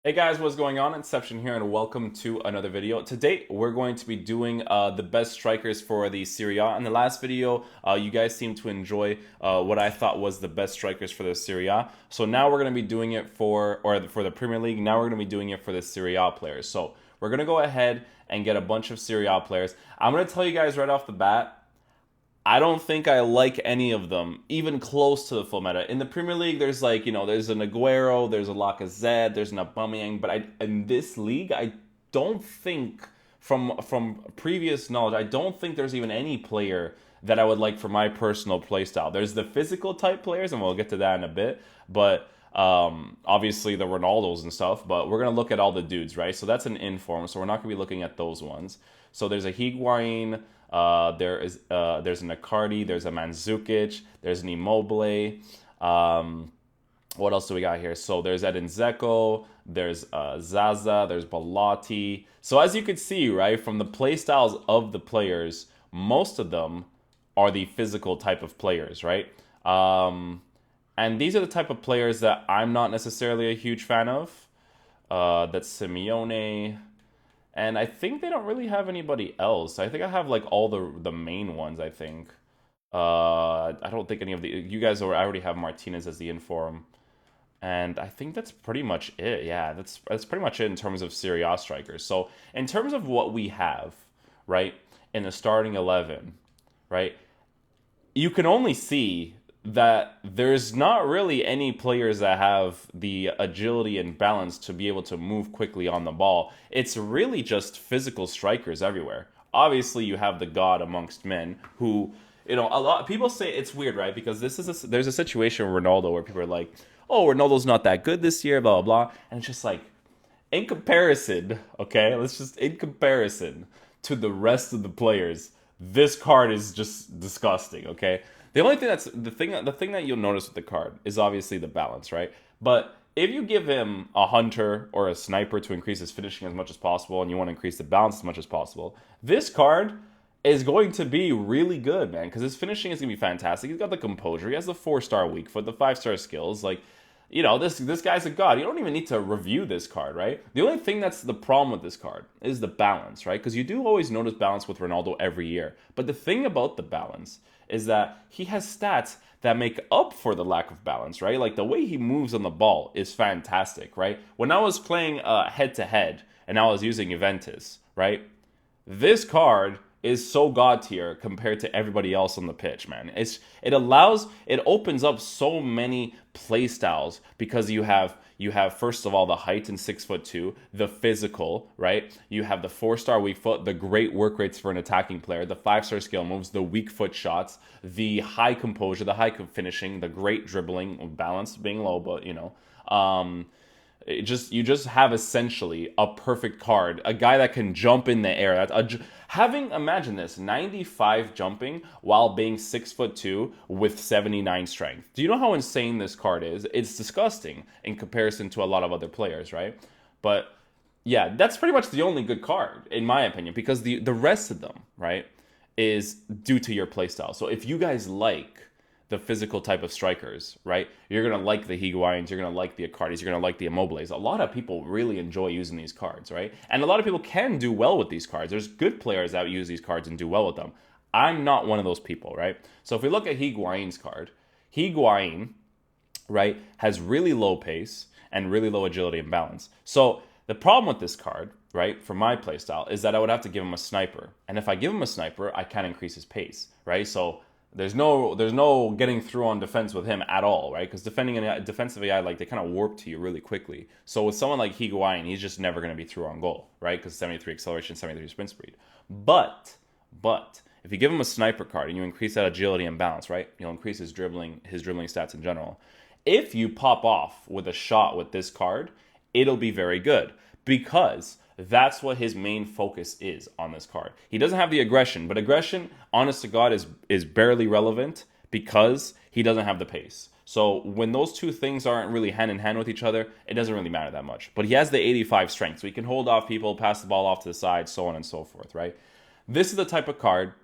Hey guys, what's going on? Inception here, and welcome to another video. Today, we're going to be doing the best strikers for the Serie A. In the last video, you guys seemed to enjoy what I thought was the best strikers for the Serie A. So now we're going to be doing it for the Premier League. Now we're going to be doing it for the Serie A players. So we're going to go ahead and get a bunch of Serie A players. I'm going to tell you guys right off the bat, I don't think I like any of them, even close to the full meta. In the Premier League, there's there's an Aguero, there's a Lacazette, there's an Aubameyang, but in this league, I don't think, from previous knowledge, I don't think there's even any player that I would like for my personal playstyle. There's the physical type players, and we'll get to that in a bit, but obviously the Ronaldos and stuff, but we're going to look at all the dudes, right? So that's an inform, so we're not going to be looking at those ones. So there's a Higuain, there's an Icardi, there's a Mandzukic, there's an Immobile. What else do we got here? So there's Edin Dzeko, there's Zaza, there's Belotti. So as you could see, right, from the play styles of the players, most of them are the physical type of players, right? And these are the type of players that I'm not necessarily a huge fan of. That's Simeone. And I think they don't really have anybody else. I think I have like all the main ones, I think. I don't think any of the you guys already have Martinez as the inform. And I think that's pretty much it. Yeah, that's pretty much it in terms of Serie A strikers. So in terms of what we have, right, in the starting 11, right, you can only see that there's not really any players that have the agility and balance to be able to move quickly on the ball. It's really just physical strikers everywhere. Obviously, you have the god amongst men who, a lot of people say it's weird, right? Because there's a situation with Ronaldo where people are like, "Oh, Ronaldo's not that good this year," blah blah blah, and it's just like, in comparison, okay, let's just in comparison to the rest of the players, this card is just disgusting, okay? The only thing that's the thing that you'll notice with the card is obviously the balance, right? But if you give him a hunter or a sniper to increase his finishing as much as possible and you want to increase the balance as much as possible, this card is going to be really good, man, because his finishing is going to be fantastic. He's got the composure. He has the 4-star weak foot, the 5-star skills. Like, this guy's a god. You don't even need to review this card, right? The only thing that's the problem with this card is the balance, right? Because you do always notice balance with Ronaldo every year. But the thing about the balance is that he has stats that make up for the lack of balance, right? Like the way he moves on the ball is fantastic, right? When I was playing head to head and I was using Juventus, right? This card is so god tier compared to everybody else on the pitch, man. It opens up so many play styles because you have first of all the height in 6'2", the physical, right? You have the 4-star weak foot, the great work rates for an attacking player, the 5-star skill moves, the weak foot shots, the high composure, the high finishing, the great dribbling, balance being low, but you just have essentially a perfect card, a guy that can jump in the air. Imagine this, 95 jumping while being 6'2" with 79 strength. Do you know how insane this card is? It's disgusting in comparison to a lot of other players, right? But yeah, that's pretty much the only good card in my opinion, because the rest of them, right, is due to your playstyle. So if you guys like the physical type of strikers, right? You're gonna like the Higuains, you're gonna like the Icardis, you're gonna like the Immobiles. A lot of people really enjoy using these cards, right? And a lot of people can do well with these cards. There's good players that use these cards and do well with them. I'm not one of those people, right? So if we look at Higuain's card, Higuain, right, has really low pace and really low agility and balance. So the problem with this card, right, for my playstyle, is that I would have to give him a sniper. And if I give him a sniper, I can't increase his pace, right? So there's no getting through on defense with him at all, right? Because defending a defensive AI, like, they kind of warp to you really quickly. So with someone like Higuain, he's just never going to be through on goal, right? Because 73 acceleration, 73 sprint speed. But if you give him a sniper card and you increase that agility and balance, right? You'll increase his dribbling stats in general. If you pop off with a shot with this card, it'll be very good because that's what his main focus is on this card. He doesn't have the aggression, but aggression, honest to God, is barely relevant because he doesn't have the pace. So when those two things aren't really hand in hand with each other, it doesn't really matter that much. But he has the 85 strength, so he can hold off people, pass the ball off to the side, so on and so forth, right? This is the type of card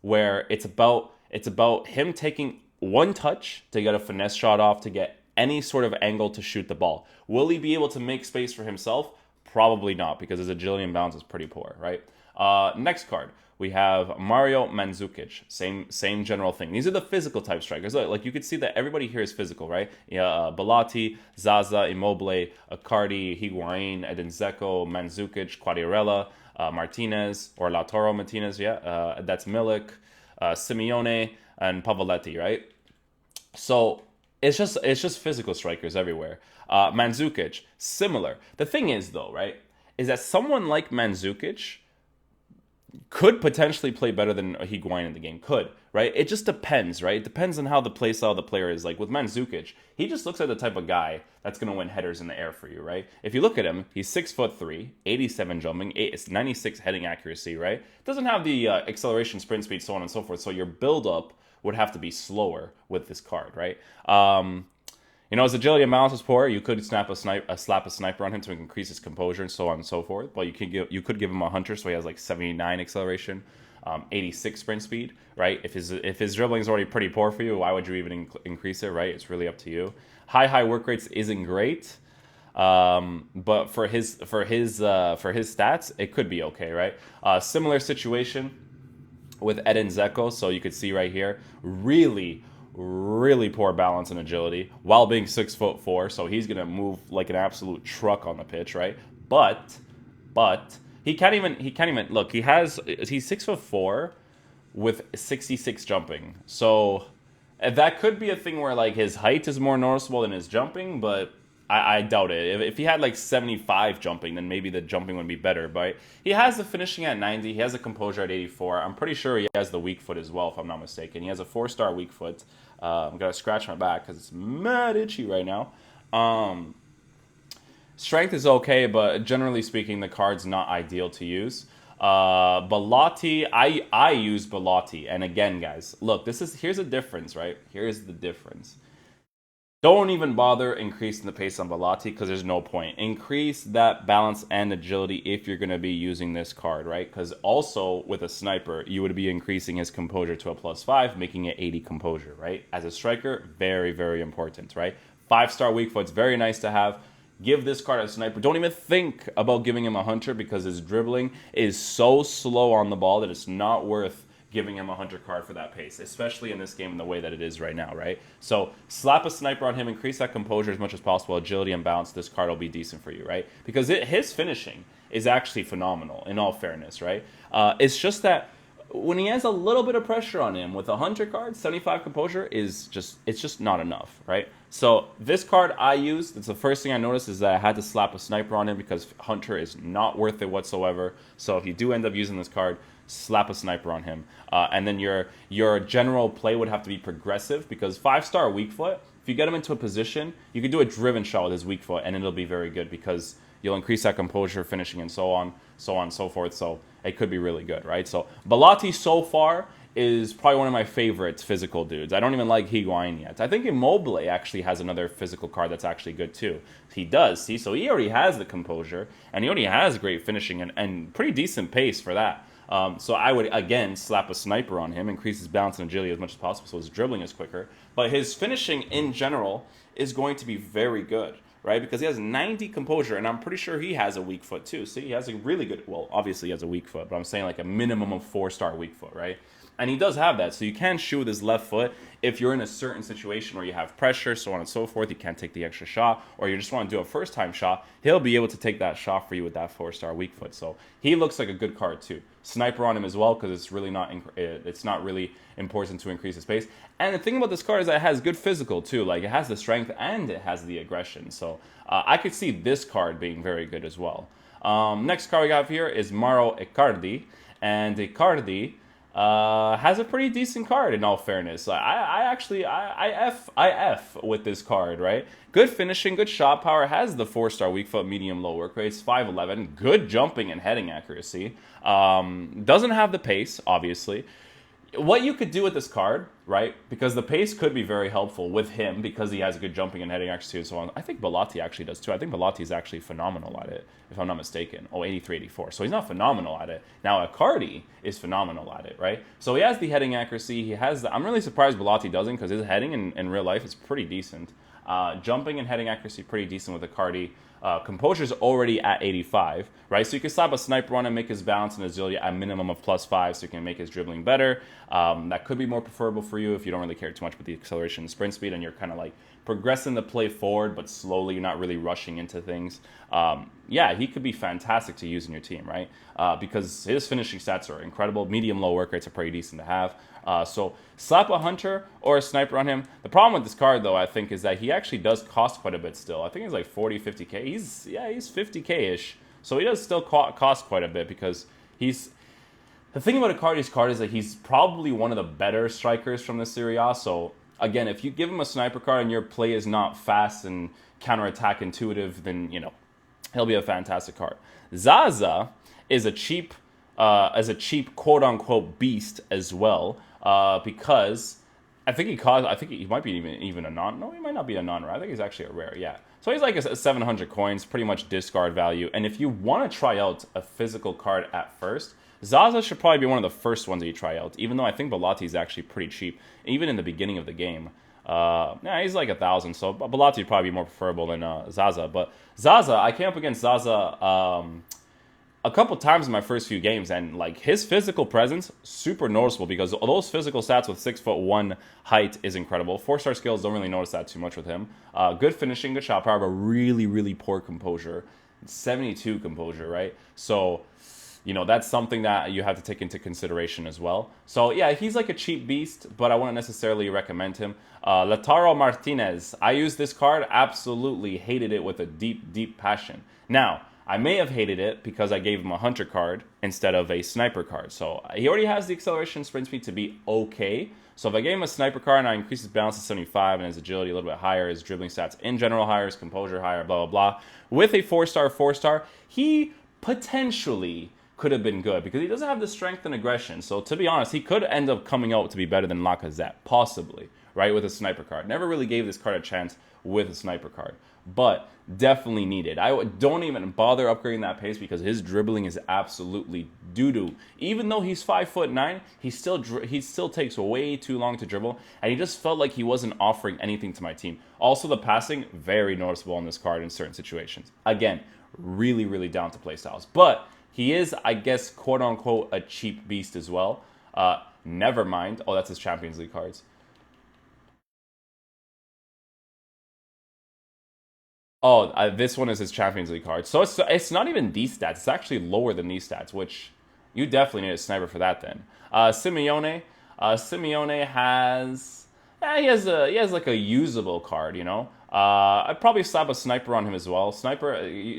where it's about him taking one touch to get a finesse shot off, to get any sort of angle to shoot the ball. Will he be able to make space for himself? Probably not, because his agility and balance is pretty poor, right? Next card, we have Mario Mandzukic. Same general thing. These are the physical type strikers. Like you could see that everybody here is physical, right? Yeah, Belotti, Zaza, Immobile, Icardi, Higuain, Edin Dzeko, Mandzukic, Quagliarella, Martinez, or Lautaro Martinez, yeah. That's Milik, Simeone, and Pavoletti, right? So it's just physical strikers everywhere. Mandzukic, similar. The thing is, though, right, is that someone like Mandzukic could potentially play better than Higuain in the game. Could, right? It just depends, right? It depends on how the play style of the player is. Like with Mandzukic, he just looks like the type of guy that's going to win headers in the air for you, right? If you look at him, he's 6'3", 87 jumping, 96 heading accuracy, right? Doesn't have the acceleration, sprint speed, so on and so forth. So your build-up would have to be slower with this card, right? You know, his agility and balance is poor. You could slap a sniper on him to increase his composure and so on and so forth. But you could give him a hunter, so he has like 79 acceleration, 86 sprint speed, right? If his dribbling is already pretty poor for you, why would you even increase it, right? It's really up to you. High work rates isn't great, but for his stats, it could be okay, right? Similar situation with Edin Dzeko, so you could see right here, really poor balance and agility while being 6'4", so he's gonna move like an absolute truck on the pitch, right? But he can't even look. He's 6'4" with 66 jumping, so that could be a thing where like his height is more noticeable than his jumping, but I doubt it. If he had like 75 jumping, then maybe the jumping would be better. But he has the finishing at 90. He has the composure at 84. I'm pretty sure he has the weak foot as well, if I'm not mistaken. He has a 4-star weak foot. I'm going to scratch my back because it's mad itchy right now. Strength is okay, but generally speaking, the card's not ideal to use. Belotti, I use Belotti. And again, guys, look, here's a difference, right? Here's the difference. Don't even bother increasing the pace on Belotti because there's no point. Increase that balance and agility if you're going to be using this card, right? Because also with a sniper, you would be increasing his composure to a +5, making it 80 composure, right? As a striker, very, very important, right? 5-star weak foot's very nice to have. Give this card a sniper. Don't even think about giving him a hunter because his dribbling is so slow on the ball that it's not worth giving him a hunter card for that pace, especially in this game in the way that it is right now, right? So slap a sniper on him, increase that composure as much as possible, agility and balance, this card will be decent for you, right? Because his finishing is actually phenomenal, in all fairness, right? It's just that when he has a little bit of pressure on him with a hunter card, 75 composure it's just not enough, right? So this card I used, it's the first thing I noticed is that I had to slap a sniper on him because hunter is not worth it whatsoever. So if you do end up using this card, slap a sniper on him. And then your general play would have to be progressive because 5-star weak foot, if you get him into a position, you can do a driven shot with his weak foot and it'll be very good because you'll increase that composure, finishing, and so on and so forth. So it could be really good, right? So Belotti so far is probably one of my favorite physical dudes. I don't even like Higuain yet. I think Immobile actually has another physical card that's actually good too. He does, see? So he already has the composure and he already has great finishing and pretty decent pace for that. So I would, again, slap a sniper on him, increase his balance and agility as much as possible so his dribbling is quicker. But his finishing in general is going to be very good, right? Because he has 90 composure, and I'm pretty sure he has a weak foot too. See, he has a really good, well, obviously he has a weak foot, but I'm saying like a minimum of 4-star weak foot, right? And he does have that, so you can shoot with his left foot if you're in a certain situation where you have pressure, so on and so forth. You can't take the extra shot, or you just want to do a first-time shot. He'll be able to take that shot for you with that 4-star weak foot. So he looks like a good card too. Sniper on him as well because it's not really important to increase his pace. And the thing about this card is that it has good physical too. Like it has the strength and it has the aggression. So I could see this card being very good as well. Next card we got here is Mauro Icardi, and Icardi has a pretty decent card in all fairness. I F with this card, right? Good finishing, good shot power, has the 4-star weak foot, medium low work rates, 5'11", good jumping and heading accuracy. Doesn't have the pace, obviously. What you could do with this card, right? Because the pace could be very helpful with him because he has good jumping and heading accuracy and so on. I think Belotti actually does too. I think Belotti is actually phenomenal at it, if I'm not mistaken. Oh, 83, 84. So he's not phenomenal at it. Now, Icardi is phenomenal at it, right? So he has the heading accuracy. He has the... I'm really surprised Belotti doesn't because his heading in real life is pretty decent. Jumping and heading accuracy pretty decent with Icardi. Composure's already at 85, right? So you can slap a sniper on and make his balance and agility at a minimum of +5, so you can make his dribbling better. That could be more preferable for you if you don't really care too much about the acceleration and sprint speed, and you're kind of like progressing the play forward, but slowly. You're not really rushing into things. Yeah, he could be fantastic to use in your team, right? Because his finishing stats are incredible. Medium-low work rates are pretty decent to have. So slap a hunter or a sniper on him. The problem with this card, though, I think, is that he actually does cost quite a bit still. I think he's like 40, 50k. He's 50k-ish. So he does still cost quite a bit because he's... The thing about Icardi's card is that he's probably one of the better strikers from the Serie A. So, again, if you give him a sniper card and your play is not fast and counterattack intuitive, then, you know, he'll be a fantastic card. Zaza is a cheap quote-unquote beast as well. Because I think he might be even a non. No, he might not be a non-rare. I think he's actually a rare. Yeah. So he's like a 700 coins, pretty much discard value. And if you want to try out a physical card at first, Zaza should probably be one of the first ones that you try out. Even though I think Belotti is actually pretty cheap, even in the beginning of the game. Yeah, he's like 1,000. So Belotti would probably be more preferable than Zaza. But Zaza, I came up against Zaza a couple times in my first few games, and like his physical presence super noticeable because those physical stats with 6'1" height is incredible. 4-star skills, don't really notice that too much with him. Good finishing, good shot power, but really poor composure. 72 composure, right? So, you know, that's something that you have to take into consideration as well. So yeah, he's like a cheap beast, but I wouldn't necessarily recommend him. Lautaro Martinez, I used this card, absolutely hated it with a deep passion. Now, I may have hated it because I gave him a hunter card instead of a sniper card. So he already has the acceleration sprint speed to be okay. So if I gave him a sniper card and I increased his balance to 75 and his agility a little bit higher, his dribbling stats in general higher, his composure higher, blah, blah, blah. With a 4-star, he potentially could have been good because he doesn't have the strength and aggression. So to be honest, he could end up coming out to be better than Lacazette, possibly, right, with a sniper card. Never really gave this card a chance with a sniper card, but definitely needed. I don't even bother upgrading that pace because his dribbling is absolutely doo-doo. Even though he's 5'9", he still takes way too long to dribble, and he just felt like he wasn't offering anything to my team. Also, the passing, very noticeable on this card in certain situations. Again, really down to playstyles. But he is, I guess, quote-unquote, a cheap beast as well. Never mind. Oh, that's his Champions League cards. Oh, this one is his Champions League card. So it's not even these stats. It's actually lower than these stats, which you definitely need a sniper for that then. Simeone has... he has like a usable card, you know? I'd probably slap a sniper on him as well. Sniper,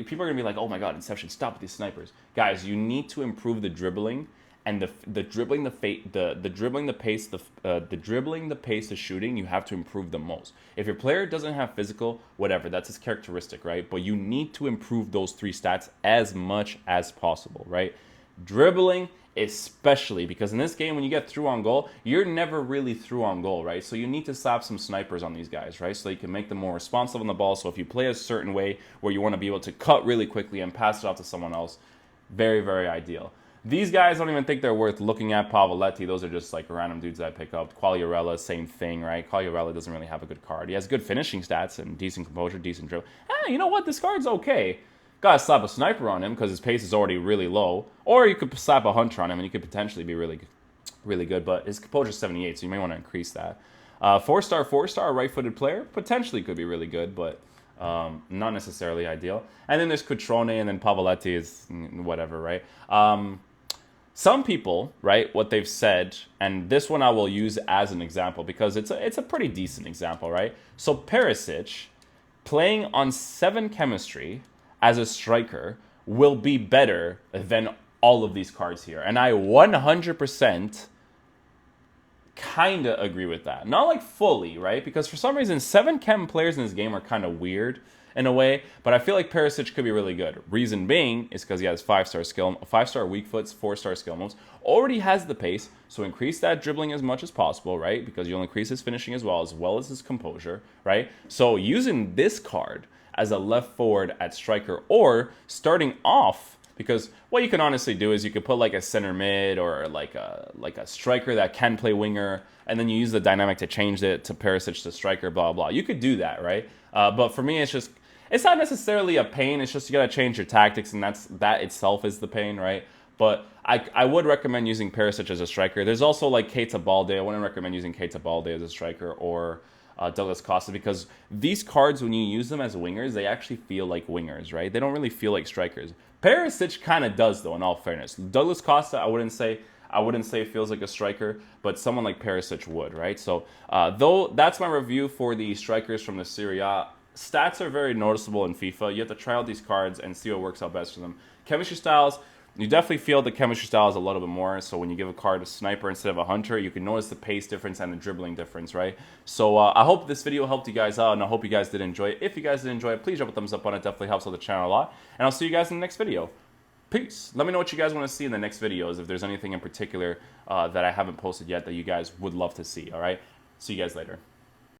people are going to be like, oh my god, Inception, stop with these snipers. Guys, you need to improve the dribbling and the dribbling the pace, the shooting, you have to improve the most. If your player doesn't have physical, whatever, that's his characteristic, right? But you need to improve those three stats as much as possible, right? Dribbling, especially, because in this game, when you get through on goal, you're never really through on goal, right? So you need to slap some snipers on these guys, right? So you can make them more responsive on the ball. So if you play a certain way where you want to be able to cut really quickly and pass it off to someone else, very ideal. These guys, I don't even think they're worth looking at. Pavoletti, those are just like random dudes that I pick up. Quagliarella, same thing, right? Quagliarella doesn't really have a good card. He has good finishing stats and decent composure, decent dribble. You know what? This card's okay. Gotta slap a sniper on him because his pace is already really low. Or you could slap a hunter on him and he could potentially be really good. But his composure is 78, so you may want to increase that. 4-star, right-footed player, potentially could be really good, but not necessarily ideal. And then there's Cutrone, and then Pavoletti is whatever, right? Some people, right, what they've said, and this one I will use as an example because it's a pretty decent example, right? So Perisic, playing on 7 chemistry as a striker, will be better than all of these cards here. And I 100% kind of agree with that. Not like fully, right? Because for some reason, 7 chem players in this game are kind of weird in a way, but I feel like Perisic could be really good. Reason being is because he has 5-star skill, 5-star weak foots, 4-star skill moves, already has the pace, so increase that dribbling as much as possible, right? Because you'll increase his finishing as well as his composure, right? So using this card as a left forward at striker, or starting off Because what you can honestly do is you could put like a center mid or like a striker that can play winger, and then you use the dynamic to change it to Perisic to striker, blah blah. You could do that, right? But for me, it's not necessarily a pain. It's just you gotta change your tactics, and that itself is the pain, right? But I would recommend using Perisic as a striker. There's also like Keita Balde. I wouldn't recommend using Keita Balde as a striker or Douglas Costa, because these cards, when you use them as wingers, they actually feel like wingers, right? They don't really feel like strikers. Perisic kind of does, though, in all fairness. Douglas Costa, I wouldn't say it feels like a striker, but someone like Perisic would, right? So though that's my review for the strikers from the Serie A. Stats are very noticeable in FIFA. You have to try out these cards and see what works out best for them. Chemistry styles, you definitely feel the chemistry style is a little bit more. So when you give a card a sniper instead of a hunter, you can notice the pace difference and the dribbling difference, right? So I hope this video helped you guys out, and I hope you guys did enjoy it. If you guys did enjoy it, please drop a thumbs up on it. Definitely helps out the channel a lot. And I'll see you guys in the next video. Peace. Let me know what you guys want to see in the next videos. If there's anything in particular that I haven't posted yet that you guys would love to see, all right? See you guys later.